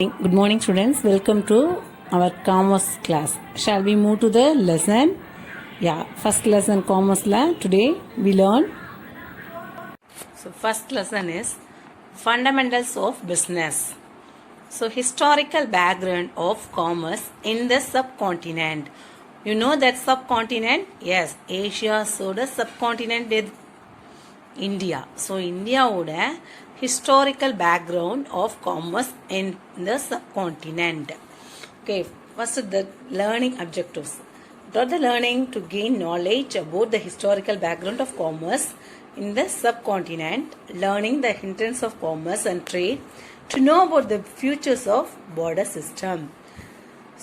Good morning, students. Welcome to our commerce class. Shall we move to the lesson? Yeah, first lesson commerce la today we learn. So first lesson is fundamentals of business. So historical background of commerce in the subcontinent. You know that subcontinent? Yes, Asia soda subcontinent with India. So இந்தியாவோட historical background of commerce in the subcontinent. Okay, first the learning objectives. What are the learning to gain knowledge about the historical background of commerce in the subcontinent, learning the hindrance of commerce and trade, to know about the futures of border system.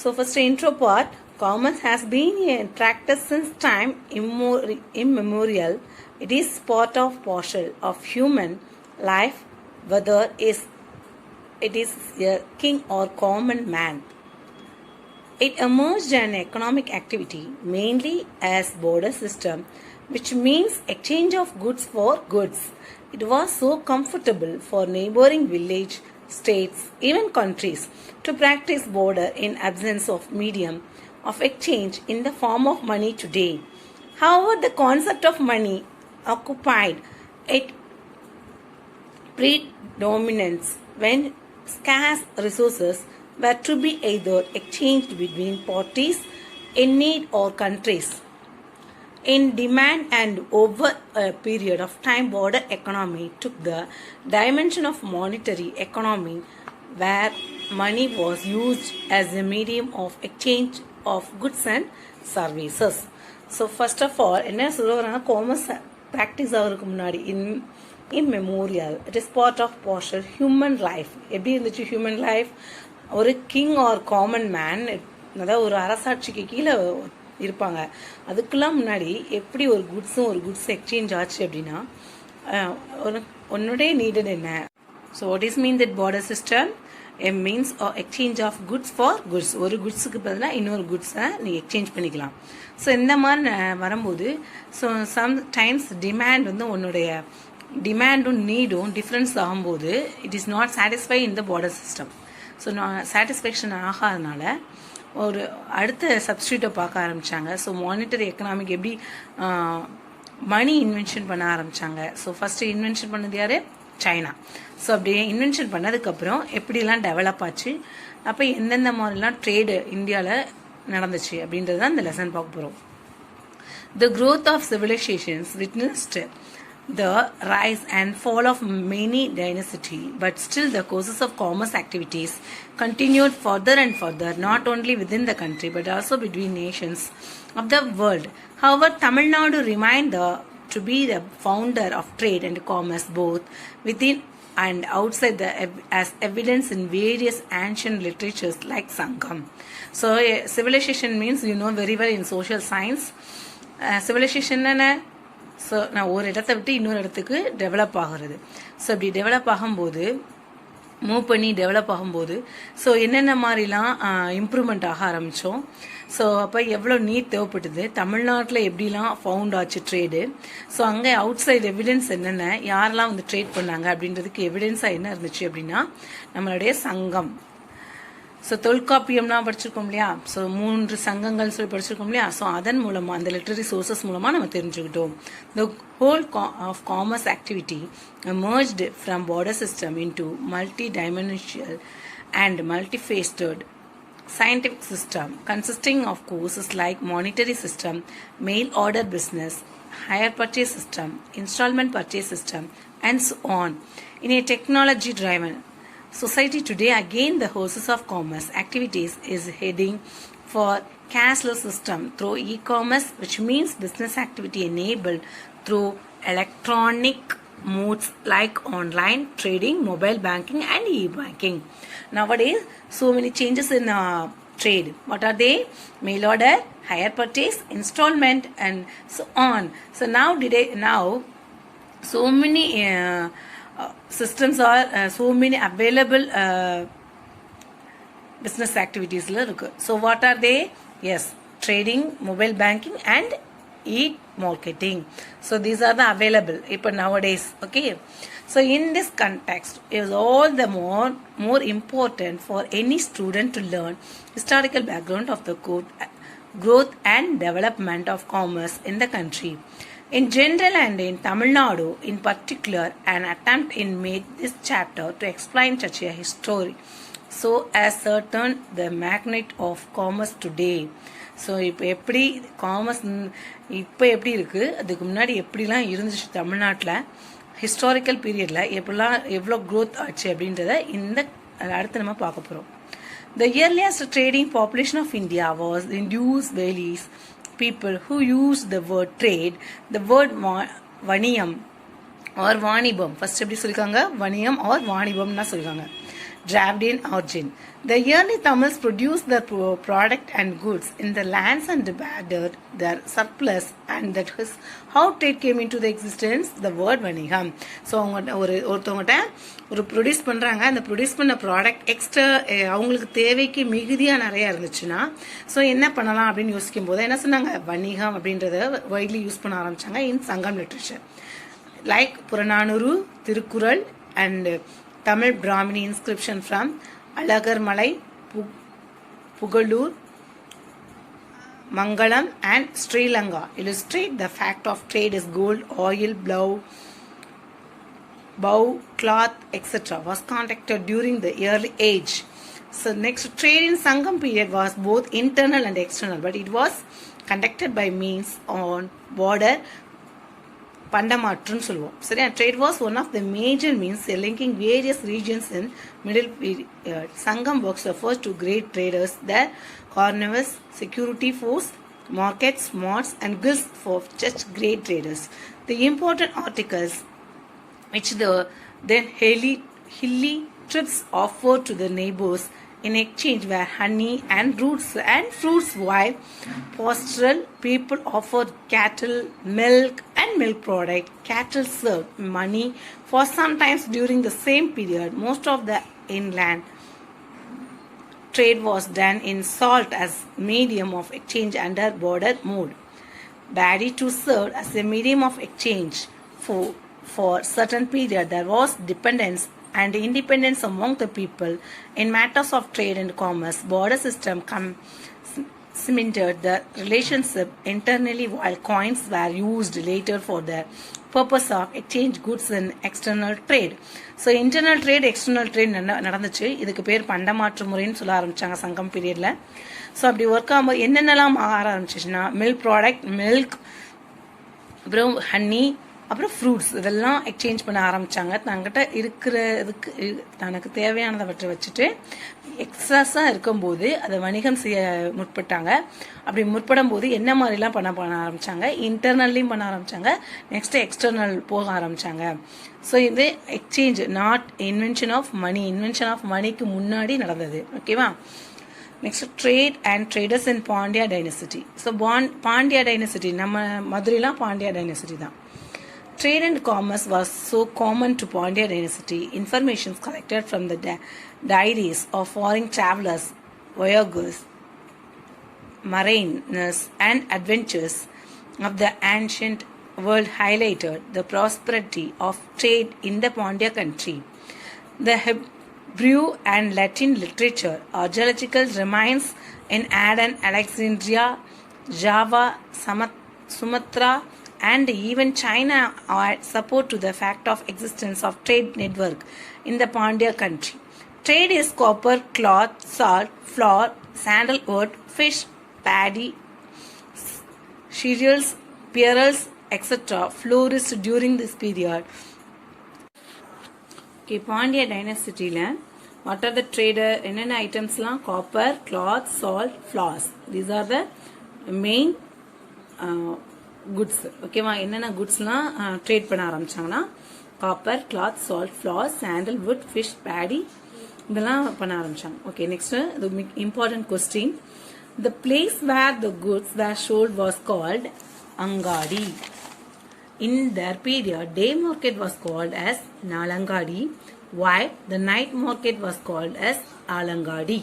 So first intro part, commerce has been in practice since time immemorial. It is part of partial of human life, whether it is a king or common man. It emerged an economic activity mainly as border system, which means exchange of goods for goods. It was so comfortable for neighboring village, states, even countries to practice border in absence of medium of exchange in the form of money today. However, the concept of money occupied it predominance when scarce resources were to be either exchanged between parties in need or countries in demand, and over a period of time border economy took the dimension of monetary economy where money was used as a medium of exchange of goods and services. So first of all என்ன சொல்லுவாங்கன்னா commerce practice ஆகிறதுக்கு முன்னாடி immemorial, it is part of partial human life. எப்படி இருந்துச்சு human life? ஒரு king R common man, அதாவது ஒரு அரசாட்சிக்கு கீழே இருப்பாங்க. அதுக்கெல்லாம் முன்னாடி எப்படி ஒரு குட்ஸ் எக்ஸ்சேஞ்ச் ஆச்சு அப்படின்னா, உன்னுடைய நீடட் என்ன. So what is mean that barter system? Means exchange of goods for goods. ஒரு குட்ஸுக்கு பதிலாக இன்னொரு குட்ஸை நீங்கள் எக்ஸ்சேஞ்ச் பண்ணிக்கலாம். ஸோ இந்த மாதிரி வரும்போது ஸோ சம்டைம்ஸ் டிமாண்ட் உன்னுடைய டிமாண்டும் நீடும் டிஃப்ரென்ஸ் ஆகும்போது it is not satisfy in the border system. So நான் சாட்டிஸ்ஃபேக்ஷன் ஆகாதனால ஒரு அடுத்த சப்ஸ்டியூட்டை பார்க்க ஆரம்பித்தாங்க. ஸோ மானிட்டரி எக்கனாமிக் எப்படி மணி இன்வென்ஷன் பண்ண ஆரம்பித்தாங்க. ஸோ ஃபஸ்ட்டு இன்வென்ஷன் பண்ணது யார்? சைனா. ஸோ அப்படியே இன்வென்ஷன் பண்ணதுக்கப்புறம் எப்படிலாம் டெவலப் ஆச்சு, அப்போ எந்தெந்த மாதிரிலாம் ட்ரேடு இந்தியாவில் நடந்துச்சு அப்படின்றது தான் இந்த லெசன் பார்க்க போகிறோம். The growth of civilizations witnessed the rise and fall of many dynasties, but still the courses of commerce activities continued further and further, not only within the country but also between nations of the world. However, Tamil Nadu remained to be the founder of trade and commerce both within and outside as evidence in various ancient literatures like Sangam. So civilization means you know very well in social science. Civilization என்ன? So நான் ஒரு இடத்த விட்டு இன்னொரு இடத்துக்கு develop ஆகிறது. So அப்படி develop ஆகும்போது மூவ் பண்ணி டெவலப் ஆகும்போது ஸோ என்னென்ன மாதிரிலாம் இம்ப்ரூவ்மெண்ட் ஆக ஆரம்பித்தோம். ஸோ அப்போ எவ்வளோ நீட் தேவைப்பட்டது, தமிழ்நாட்டில் எப்படிலாம் ஃபவுண்ட் ஆச்சு ட்ரேடு, ஸோ அங்கே அவுட் சைடு எவிடன்ஸ் என்னென்ன, யாரெல்லாம் ட்ரேட் பண்ணாங்க அப்படின்றதுக்கு எவிடன்ஸாக என்ன இருந்துச்சு அப்படின்னா நம்மளுடைய சங்கம். ஸோ தொல்காப்பியம்லாம் படிச்சிருக்கோம் இல்லையா, ஸோ 3 சங்கங்கள் சொல்லி படிச்சிருக்கோம் இல்லையா, ஸோ அதன் மூலமாக அந்த லிட்ரரி சோர்சஸ் மூலமாக நம்ம தெரிஞ்சுக்கிட்டோம். The whole of commerce activity emerged from border system into multi-dimensional and multifaceted scientific system consisting of courses like monetary system, mail order business, hire purchase system, installment purchase system, and so on. In a technology driven society today, again the horses of commerce activities is heading for cashless system through e-commerce, which means business activity enabled through electronic modes like online trading, mobile banking, and e-banking. Nowadays, so many changes in trade. What are they? Mail order, hire purchase, installment, and so on. So now so many systems are so many available business activities la irukku. So what are they? Yes, trading, mobile banking, and e-marketing. So these are the available இப்போ nowadays. Okay, So in this context, it is all the more important for any student to learn historical background of the growth and development of commerce in the country. In general and in Tamil Nadu in particular, an attempt is made this chapter to explain such a history so as certain the magnet of commerce today. So இப்போ எப்படி commerce இப்போ எப்படி இருக்குது, அதுக்கு முன்னாடி எப்படிலாம் இருந்துச்சு தமிழ்நாட்டில் ஹிஸ்டாரிக்கல் பீரியடில் எப்படிலாம் எவ்வளோ க்ரோத் ஆச்சு அப்படின்றத இந்த அடுத்து நம்ம பார்க்க போகிறோம். The earliest trading population of India was Indus Valleys people who used the word trade, the word vaniyam or vanibam. First எப்படி சொல்லிருக்காங்க, vaniyam or vanibam சொல்லிருக்காங்க. Dravidian origin. The early Tamils produced their product and goods in the lands and divided their surplus, and that is how trade came into the existence, the word vanigam. So ஒருத்தவங்ககிட்ட ஒரு produce பண்ணுறாங்க, அந்த produce பண்ண product extra அவங்களுக்கு தேவைக்கு மிகுதியாக நிறையா இருந்துச்சுன்னா so என்ன பண்ணலாம் அப்படின்னு யோசிக்கும் போது என்ன சொன்னாங்க, வணிகம் அப்படின்றத வைட்லி யூஸ் பண்ண ஆரம்பித்தாங்க இன் சங்கம் literature like Purananuru, Thirukkural and Tamil Brahmini inscription from Alagarmalai, Pugalur, Mangalam and Sri Lanka illustrate the fact of trade is gold, oil, bow, cloth, etc. was conducted during the early age. So next, trade in Sangam period was both internal and external, but it was conducted by means on border பண்டமாற்றுன்னு சொல்லுவோம். சரியா, trade was one of the major means linking various regions in middle period. Sangam works refers to great traders the caravans security force markets, marts and guilds for such great traders. The important articles which the then hilly trips offered to the neighbors in exchange were honey and roots and fruits, while pastoral people offered cattle, milk and milk product. Cattle served money for sometimes during the same period. Most of the inland trade was done in salt as medium of exchange under border mode. Barley too served as a medium of exchange for certain period. There was dependence and independence among the people in matters of trade and commerce. Border system cemented the relationship internally, while coins were used later for the purpose of exchange goods in external trade. So internal trade, external trade நடந்துச்சு. இதுக்கு பேர் பண்டமாற்று முறைன்னு சொல்ல ஆரம்பிச்சாங்க சங்கம் பீரியட்ல. So அப்படி work ஆகும்போது என்னென்னலாம் ஆக ஆரம்பிச்சிச்சுன்னா மில்க் ப்ராடக்ட், மில்க், அப்புறம் ஹன்னி, அப்புறம் ஃப்ரூட்ஸ் இதெல்லாம் எக்ஸ்சேஞ்ச் பண்ண ஆரம்பித்தாங்க. தங்கிட்ட இருக்கிறதுக்கு தனக்கு தேவையானதை வச்சுட்டு எக்ஸஸாக இருக்கும்போது அதை வணிகம் செய்ய முற்பட்டாங்க. அப்படி முற்படும் போது என்ன மாதிரிலாம் பண்ண ஆரம்பித்தாங்க, இன்டர்னல்லையும் பண்ண ஆரம்பித்தாங்க, நெக்ஸ்ட்டு எக்ஸ்டர்னல் போக ஆரம்பித்தாங்க. ஸோ இது exchange, not invention of money. Invention of மணிக்கு முன்னாடி நடந்தது. ஓகேவா. Next trade and traders in Pandya dynasty. So Pandya dynasty, நம்ம மதுரைலாம் பாண்டியா டைனசிட்டி தான். Trade and commerce was so common to Pandya dynasty. Information collected from the diaries of foreign travelers, voyagers, mariners, and adventurers of the ancient world highlighted the prosperity of trade in the Pandya country. The Hebrew and Latin literature, archaeological remains in Aden, Alexandria, Java, Sumatra, and even China add support to the fact of existence of trade network in the Pandya country. Trade is copper, cloth, salt, flour, sandalwood, fish, paddy, cereals, pearls, etc. flourished during this period. Okay, Pandya dynasty la what are the trader என்னென்ன ஐட்டம்ஸ்லாம், copper, cloth, salt, flours. These are the main goods. ஓகேவா. என்னென்ன குட்ஸ்லாம் trade பண்ண ஆரம்பிச்சாங்கன்னா copper, cloth, salt, flowers, sandalwood, fish, paddy இதெல்லாம் பண்ண ஆரம்பிச்சாங்க. Okay, next important question. The place where the goods were sold was called angadi. In their period day market was called as Naalangadi, while the night market was called as alangadi.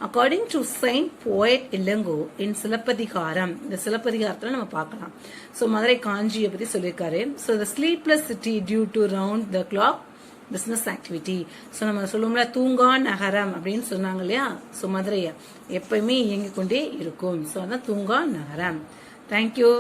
According to Saint Poet Ilango in Silappatikaram, இந்த சிலப்பதிகாரத்தில் நம்ம பார்க்கலாம். So Madurai காஞ்சியை பற்றி சொல்லியிருக்காரு. So the sleepless city due to round the clock business activity. So நம்ம சொல்லுவோம்ல தூங்கா நகரம் அப்படின்னு சொன்னாங்க இல்லையா. ஸோ மதுரையை எப்பயுமே இயங்கிக் கொண்டே இருக்கும். ஸோ அதான் தூங்கா நகரம். தேங்க்யூ.